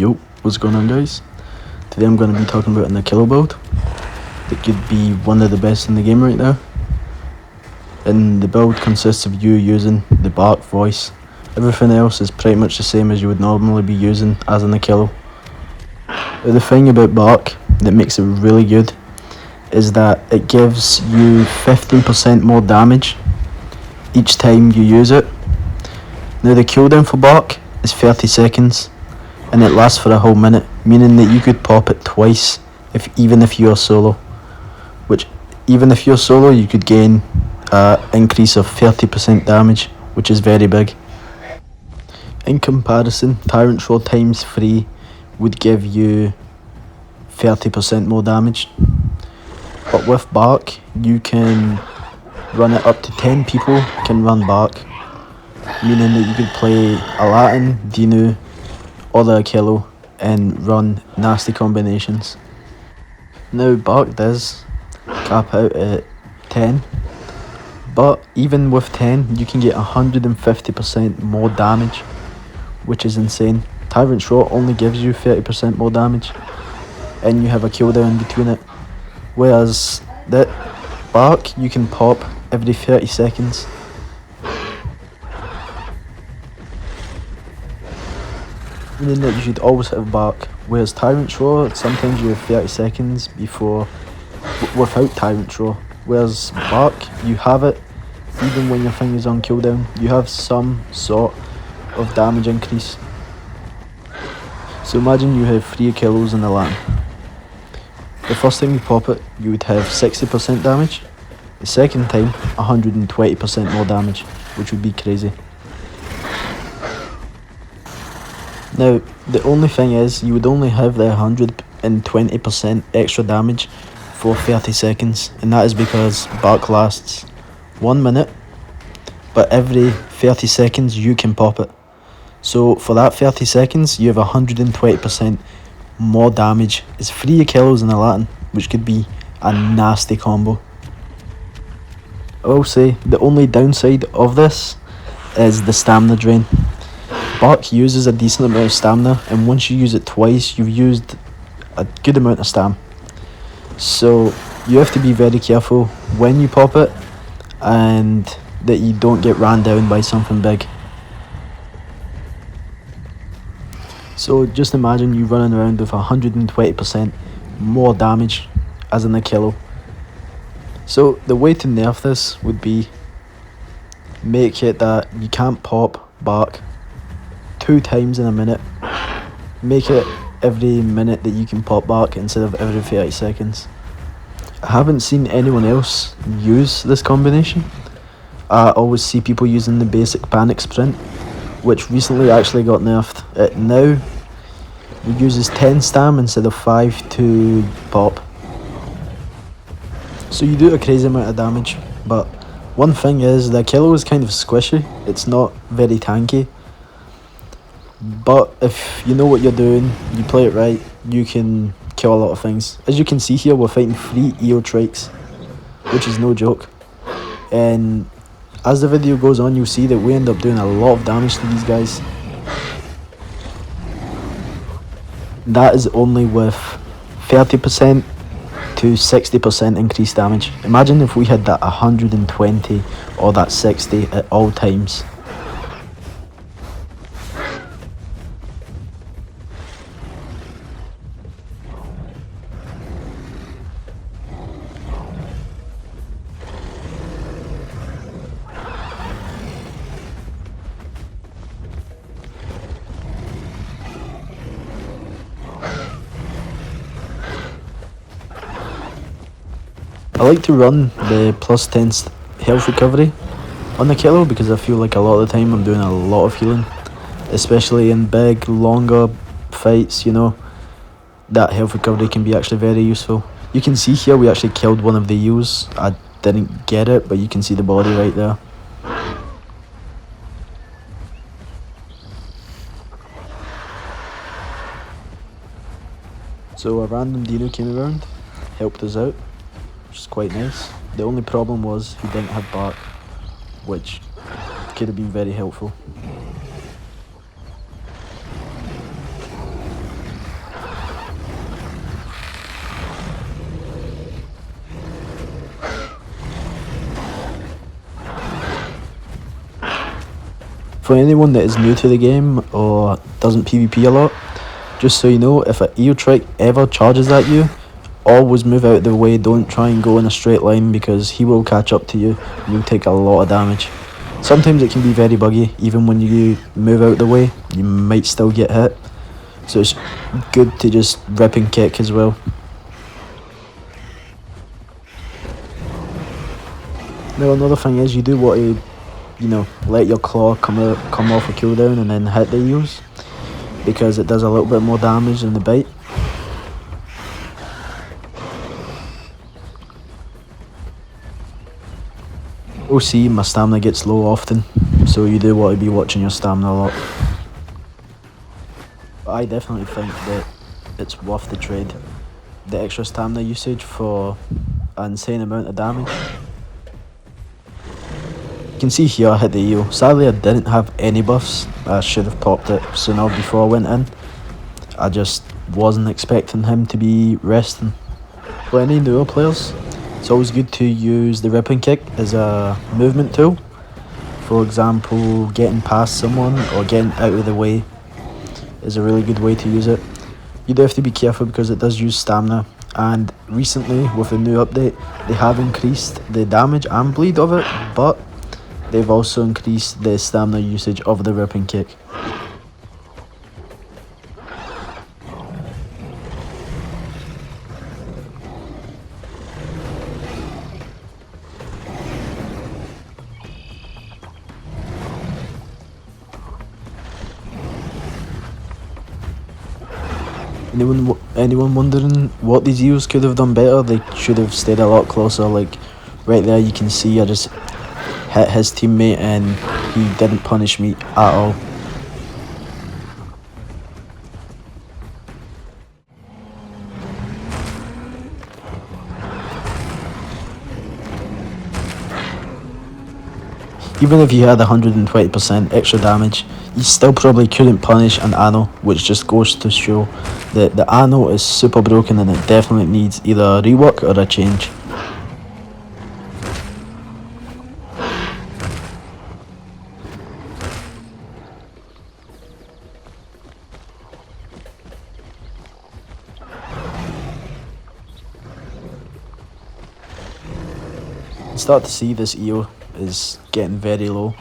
Yo, what's going on guys? Today I'm going to be talking about an achilio build that could be one of the best in the game right now. And the build consists of you using the bark voice. Everything else is pretty much the same as you would normally be using as an achilio. The thing about bark that makes it really good is that it gives you 15% more damage each time you use it. Now the cooldown for bark is 30 seconds and it lasts for a whole minute, meaning that you could pop it twice even if you're solo. Which, even if you're solo, you could gain an increase of 30% damage, which is very big. In comparison, Tyrant Roar times 3 would give you 30% more damage. But with bark, you can run it up to 10 people can run bark, meaning that you could play a Latin, Dinu, or the achilio and run nasty combinations. Now bark does cap out at 10, but even with 10 you can get 150% more damage, which is insane. Tyrant Roar only gives you 30% more damage and you have a cooldown between it, whereas that bark you can pop every 30 seconds. Meaning that you should always have bark, whereas Tyrant Roar, sometimes you have 30 seconds before without Tyrant Roar, whereas bark, you have it even when your thing is on cooldown. You have some sort of damage increase. So imagine you have 3 achilios in the Latin. The first time you pop it, you would have 60% damage. The second time, 120% more damage, which would be crazy. Now, the only thing is, you would only have the 120% extra damage for 30 seconds, and that is because bark lasts 1 minute, but every 30 seconds you can pop it. So for that 30 seconds, you have 120% more damage. It's 3 achilios in the Latin, which could be a nasty combo. I will say, the only downside of this is the stamina drain. Bark uses a decent amount of stamina, and once you use it twice, you've used a good amount of stam. So you have to be very careful when you pop it, and that you don't get ran down by something big. So just imagine you running around with 120% more damage as an achilio. So the way to nerf this would be make it that you can't pop bark 2 times in a minute. Make it every minute that you can pop bark instead of every 30 seconds. I haven't seen anyone else use this combination. I always see people using the basic panic sprint, which recently actually got nerfed. It now uses 10 stam instead of 5 to pop. So you do a crazy amount of damage, but one thing is the achilio is kind of squishy. It's not very tanky. But if you know what you're doing, you play it right, you can kill a lot of things. As you can see here, we're fighting 3 Eotrikes, which is no joke. And as the video goes on, you'll see that we end up doing a lot of damage to these guys. That is only with 30% to 60% increased damage. Imagine if we had that 120 or that 60 at all times. I like to run the plus 10 health recovery on the achilio because I feel like a lot of the time I'm doing a lot of healing, especially in big, longer fights, you know. That health recovery can be actually very useful. You can see here we actually killed one of the Eos. I didn't get it, but you can see the body right there. So a random Dino came around, helped us out, which is quite nice. The only problem was he didn't have bark, which could have been very helpful. For anyone that is new to the game or doesn't PvP a lot, just so you know, if an Eotric ever charges at you, always move out of the way. Don't try and go in a straight line because he will catch up to you and you'll take a lot of damage. Sometimes it can be very buggy. Even when you move out of the way, you might still get hit. So it's good to just rip and kick as well. Now another thing is you do want to, let your claw come off a cooldown and then hit the Eos, because it does a little bit more damage than the bite. OC, my stamina gets low often, so you do want to be watching your stamina a lot. But I definitely think that it's worth the trade. The extra stamina usage for an insane amount of damage. You can see here I hit the EO. Sadly I didn't have any buffs. I should have popped it sooner before I went in. I just wasn't expecting him to be resting. For any newer players, it's always good to use the rip and kick as a movement tool. For example, getting past someone or getting out of the way is a really good way to use it. You do have to be careful because it does use stamina, and recently with the new update they have increased the damage and bleed of it, but they've also increased the stamina usage of the rip and kick. Anyone wondering what these Eos could have done better? They should have stayed a lot closer. Like right there you can see I just hit his teammate and he didn't punish me at all. Even if you had 120% extra damage, you still probably couldn't punish an Anno, which just goes to show that the Anno is super broken and it definitely needs either a rework or a change. Start to see this EO is getting very low.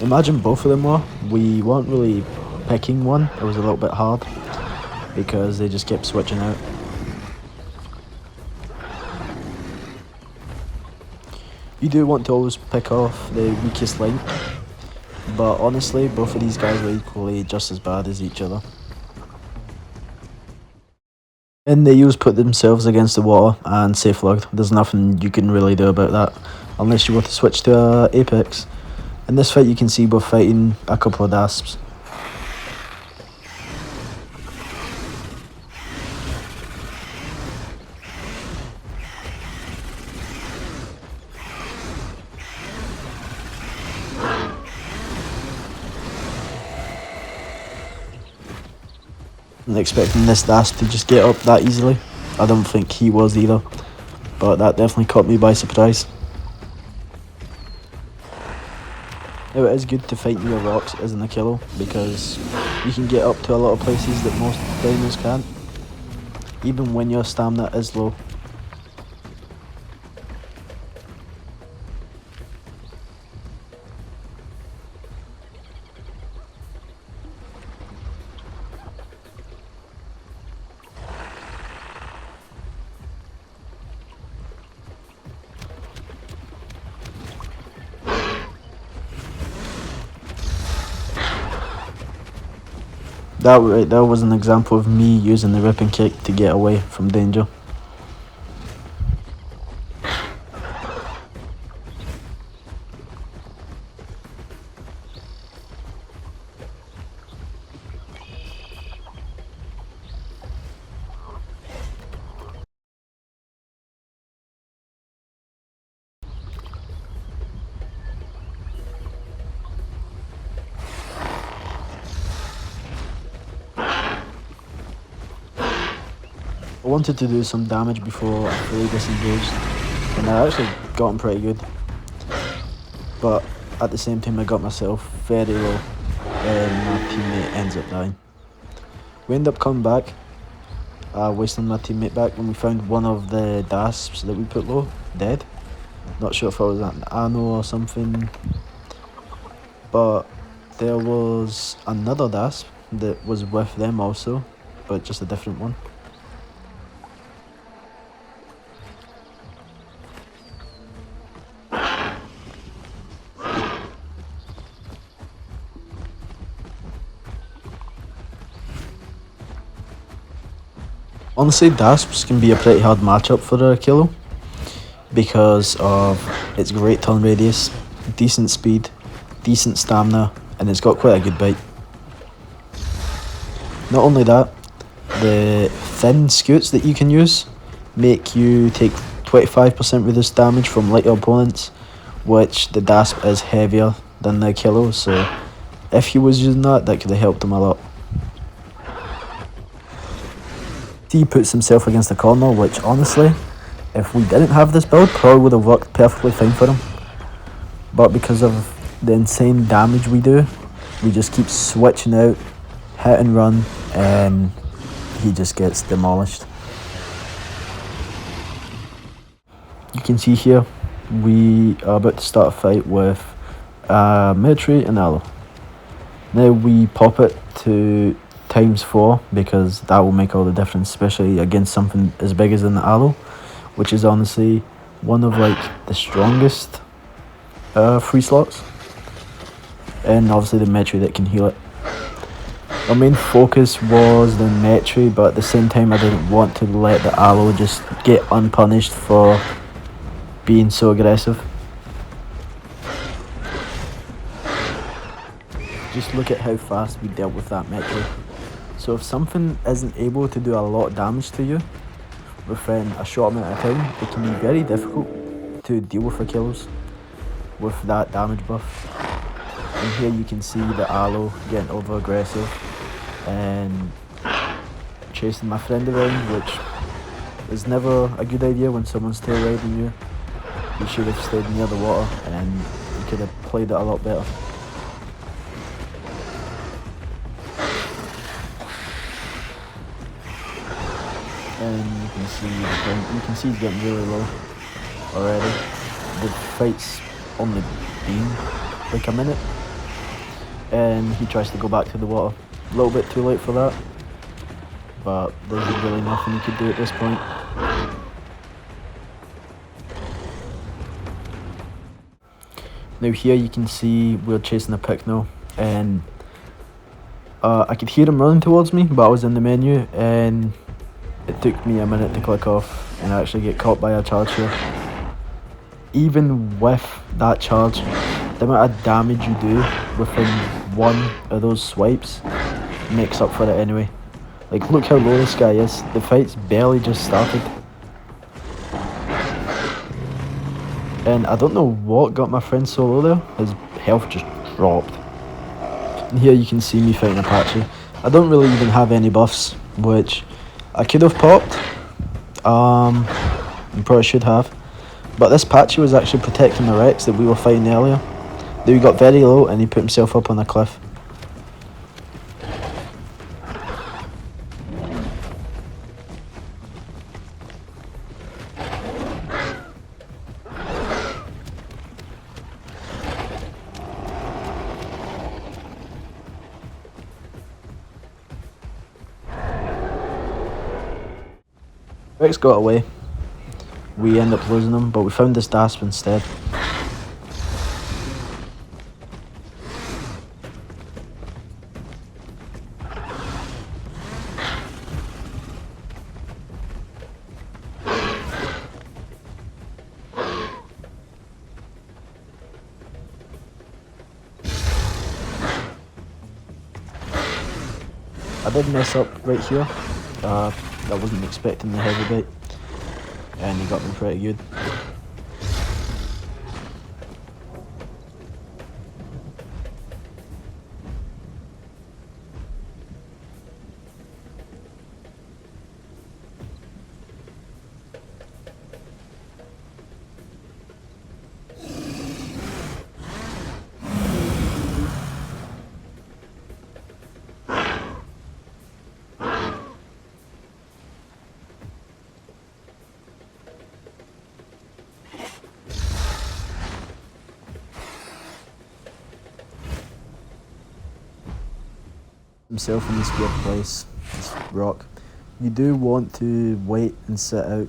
Imagine both of them were. We weren't really picking one. It was a little bit hard because they just kept switching out. You do want to always pick off the weakest link, but honestly both of these guys were equally just as bad as each other. And the Eos put themselves against the water and safe logged. There's nothing you can really do about that unless you want to switch to Apex. In this fight you can see we're fighting a couple of Dasps. I'm expecting this Dasp to just get up that easily. I don't think he was either, but that definitely caught me by surprise. Now it is good to fight near rocks as an achilio because you can get up to a lot of places that most dinos can't, even when your stamina is low. That was an example of me using the rip and kick to get away from danger. I wanted to do some damage before I fully disengaged, and I actually got him pretty good, but at the same time I got myself very low. and my teammate ends up dying. We end up coming back, wasting my teammate back, and we found one of the dasps that we put low, dead. Not sure if it was an anno or something, but there was another dasp that was with them also, but just a different one. Honestly, dasps can be a pretty hard matchup for the achilio because of its great turn radius, decent speed, decent stamina, and it's got quite a good bite. Not only that, the thin scutes that you can use make you take 25% reduced damage from lighter opponents, which the dasp is heavier than the achilio, so if he was using that, that could have helped him a lot. He puts himself against the corner, which honestly, if we didn't have this build, probably would have worked perfectly fine for him. But because of the insane damage we do, we just keep switching out, hit and run, and he just gets demolished. You can see here, we are about to start a fight with military and aloe. Now we pop it to ×4 because that will make all the difference, especially against something as big as an aloe, which is honestly one of like the strongest free slots, and obviously the Metri that can heal it. Our main focus was the Metri, but at the same time I didn't want to let the aloe just get unpunished for being so aggressive. Just look at how fast we dealt with that Metri. So if something isn't able to do a lot of damage to you within a short amount of time, it can be very difficult to deal with achilles with that damage buff. And here you can see the aloe getting over aggressive and chasing my friend around, which is never a good idea when someone's tail riding you. You should have stayed near the water and you could have played it a lot better. And you can see he's getting really low already. The fight's only been like a minute, and he tries to go back to the water. A little bit too late for that, but there's really nothing he could do at this point. Now here you can see we're chasing a Pycno, and I could hear him running towards me, but I was in the menu and it took me a minute to click off and actually get caught by a charge here. Even with that charge, the amount of damage you do within one of those swipes makes up for it anyway. Like, look how low this guy is. The fight's barely just started. And I don't know what got my friend so low there. His health just dropped. And here you can see me fighting Apache. I don't really even have any buffs, which I could have popped. I probably should have. But this Apache was actually protecting the Rex that we were fighting earlier. Then he got very low and he put himself up on a cliff. Rex got away. We end up losing him, but we found this dasp instead. I did mess up right here. I wasn't expecting the heavy bite, and he got me pretty good. himself in this weird place, this rock. You do want to wait and sit out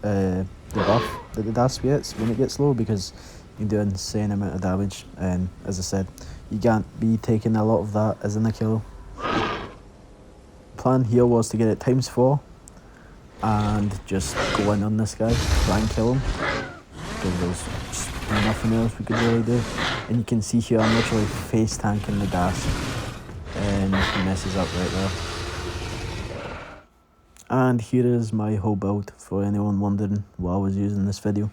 the buff that the dash gets when it gets low, because you can do an insane amount of damage, and as I said, you can't be taking a lot of that as an achilio. Plan here was to get it ×4 and just go in on this guy, try and kill him, because there's just nothing else we could really do. And you can see here I'm literally face tanking the dash, and he messes up right there. And here is my whole build for anyone wondering what I was using in this video.